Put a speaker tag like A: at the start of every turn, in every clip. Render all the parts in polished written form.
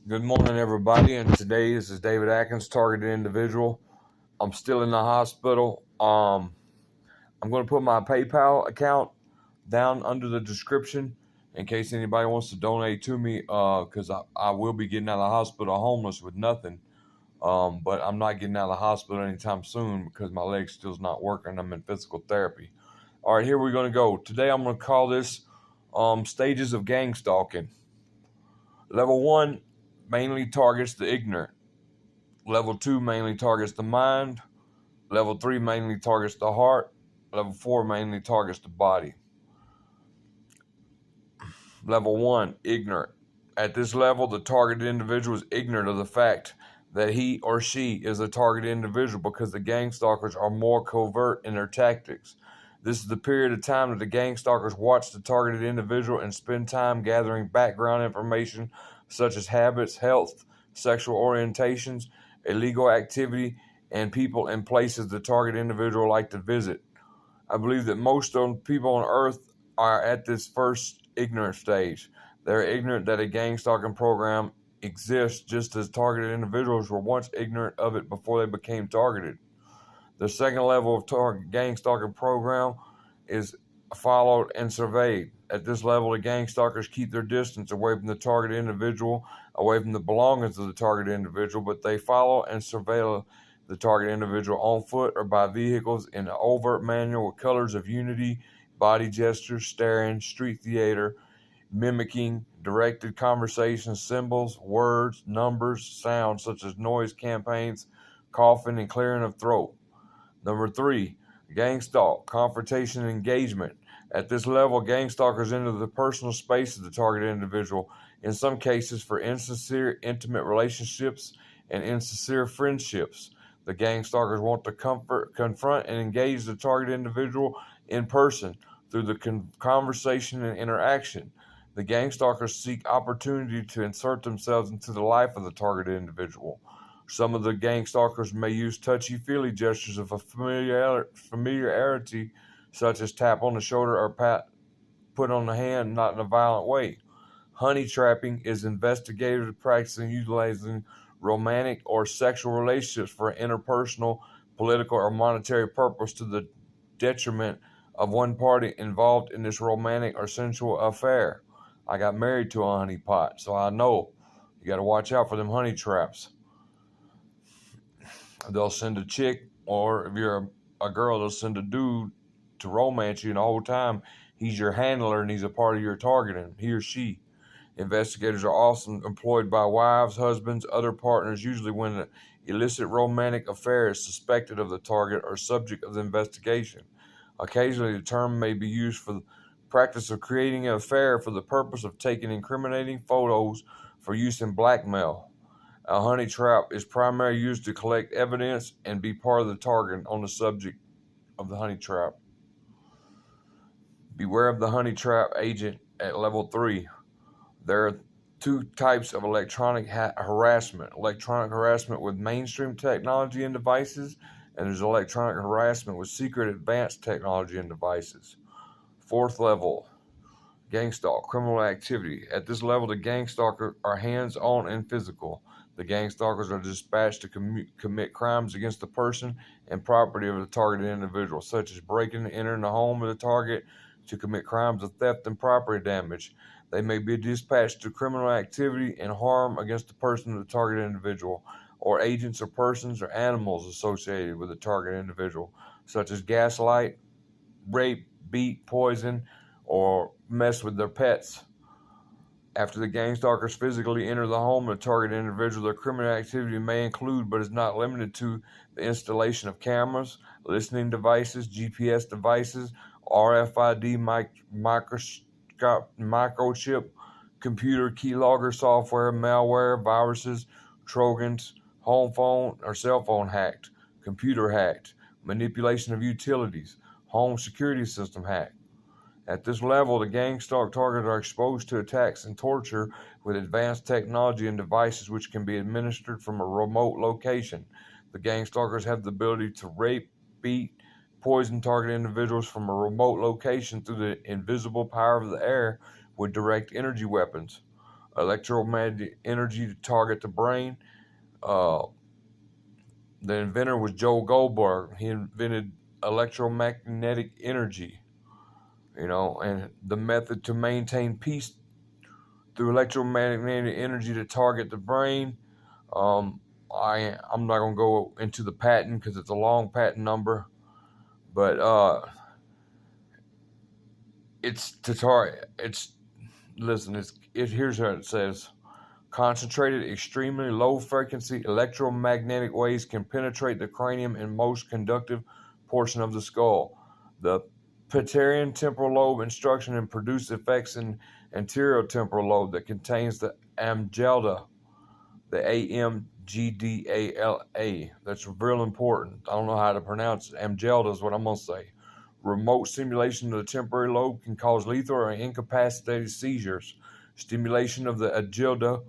A: Good morning, everybody. And today, this is David Atkins, targeted individual. I'm still in the hospital. I'm going to put my PayPal account down under the description in case anybody wants to donate to me. Because I will be getting out of the hospital homeless with nothing. But I'm not getting out of the hospital anytime soon because my leg still's not working. I'm in physical therapy. All right, here we're going to go. Today, I'm going to call this stages of gang stalking. Level 1 mainly targets the ignorant. Level 2 mainly targets the mind. Level 3 mainly targets the heart. Level 4 mainly targets the body. Level 1, ignorant. At this level, the targeted individual is ignorant of the fact that he or she is a targeted individual because the gang stalkers are more covert in their tactics. This is the period of time that the gang stalkers watch the targeted individual and spend time gathering background information such as habits, health, sexual orientations, illegal activity, and people and places the targeted individual like to visit. I believe that most of people on Earth are at this first ignorant stage. They're ignorant that a gang stalking program exists, just as targeted individuals were once ignorant of it before they became targeted. The second level of gang stalking program is followed and surveyed. At this level, the gang stalkers keep their distance away from the targeted individual, away from the belongings of the targeted individual, but they follow and surveil the target individual on foot or by vehicles in an overt manner with colors of unity, body gestures, staring, street theater, mimicking, directed conversations, symbols, words, numbers, sounds such as noise campaigns, coughing, and clearing of throat. Number 3, gang stalk, confrontation and engagement. At this level, gang stalkers enter the personal space of the targeted individual, in some cases for insincere, intimate relationships and insincere friendships. The gang stalkers want to confront and engage the target individual in person through the conversation and interaction. The gang stalkers seek opportunity to insert themselves into the life of the targeted individual. Some of the gang stalkers may use touchy-feely gestures of a familiarity, such as tap on the shoulder or put on the hand, not in a violent way. Honey trapping is investigative practice in utilizing romantic or sexual relationships for interpersonal, political, or monetary purpose to the detriment of one party involved in this romantic or sensual affair. I got married to a honeypot, so I know you got to watch out for them honey traps. They'll send a chick, or if you're a girl, they'll send a dude to romance you, and the whole time he's your handler and he's a part of your targeting, he or she. Investigators are often employed by wives, husbands, other partners, usually when an illicit romantic affair is suspected of the target or subject of the investigation. Occasionally, the term may be used for the practice of creating an affair for the purpose of taking incriminating photos for use in blackmail. A honey trap is primarily used to collect evidence and be part of the target on the subject of the honey trap. Beware of the honey trap agent at level 3. There are 2 types of electronic harassment. Electronic harassment with mainstream technology and devices, and there's electronic harassment with secret advanced technology and devices. 4th level, gang stalk, criminal activity. At this level, the gang stalkers are hands-on and physical. The gang stalkers are dispatched to commit crimes against the person and property of the targeted individual, such as breaking and entering the home of the target to commit crimes of theft and property damage. They may be dispatched to criminal activity and harm against the person of the targeted individual, or agents or persons or animals associated with the targeted individual, such as gaslight, rape, beat, poison, or mess with their pets. After the gang stalkers physically enter the home of the targeted individual, their criminal activity may include, but is not limited to, the installation of cameras, listening devices, GPS devices, RFID microchip, computer keylogger software, malware, viruses, trojans, home phone or cell phone hacked, computer hacked, manipulation of utilities, home security system hacked. At this level, the gang stalk targets are exposed to attacks and torture with advanced technology and devices which can be administered from a remote location. The gang stalkers have the ability to rape, beat, poison target individuals from a remote location through the invisible power of the air with direct energy weapons. electromagnetic energy to target the brain. Uh, the inventor was Joe Goldberg. He invented electromagnetic energy, and the method to maintain peace through electromagnetic energy to target the brain. Um, I'm not gonna go into the patent because it's a long patent number, but it's to target. It's listen. Here's how it says. Concentrated, extremely low frequency electromagnetic waves can penetrate the cranium and most conductive portion of the skull. The pituitary temporal lobe instruction and produce effects in anterior temporal lobe that contains the amygdala, the AMGDALA. That's real important. I don't know how to pronounce it. Amygdala is what I'm going to say. Remote stimulation of the temporal lobe can cause lethal or incapacitated seizures. Stimulation of the amygdala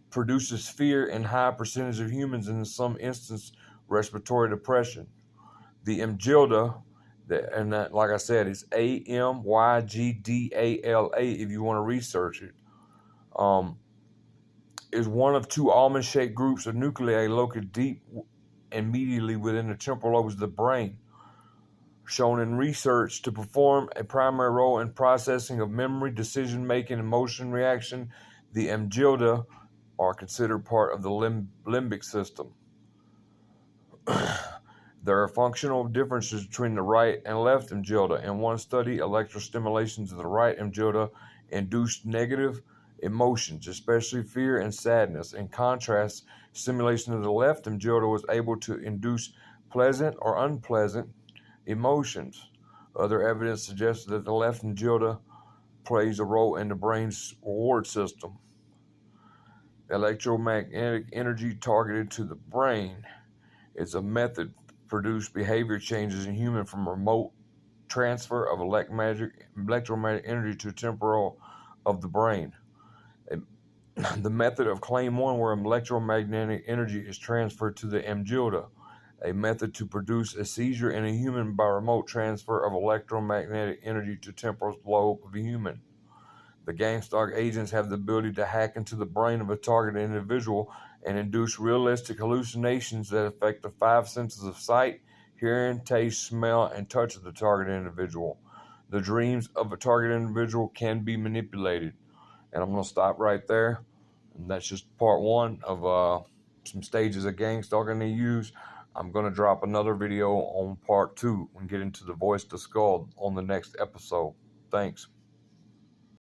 A: produces fear in high percentage of humans and in some instances respiratory depression. The amygdala, and that, like I said, is AMYGDALA if you want to research it, is one of two almond-shaped groups of nuclei located deep and medially within the temporal lobes of the brain, shown in research to perform a primary role in processing of memory, decision-making, and motion reaction. The amygdala are considered part of the limbic system. There are functional differences between the right and left amygdala. In one study, electrostimulations of the right amygdala induced negative emotions, especially fear and sadness. In contrast, stimulation of the left amygdala was able to induce pleasant or unpleasant emotions. Other evidence suggests that the left amygdala plays a role in the brain's reward system. Electromagnetic energy targeted to the brain is a method to produce behavior changes in humans from remote transfer of electromagnetic energy to temporal of the brain. The method of Claim 1, where electromagnetic energy is transferred to the amygdala, a method to produce a seizure in a human by remote transfer of electromagnetic energy to temporal lobe of a human. The gangstalk agents have the ability to hack into the brain of a targeted individual and induce realistic hallucinations that affect the five senses of sight, hearing, taste, smell, and touch of the targeted individual. The dreams of a targeted individual can be manipulated. And I'm going to stop right there. And that's just part one of some stages of gangstalking they use. I'm going to drop another video on part two and get into the voice to skull on the next episode. Thanks.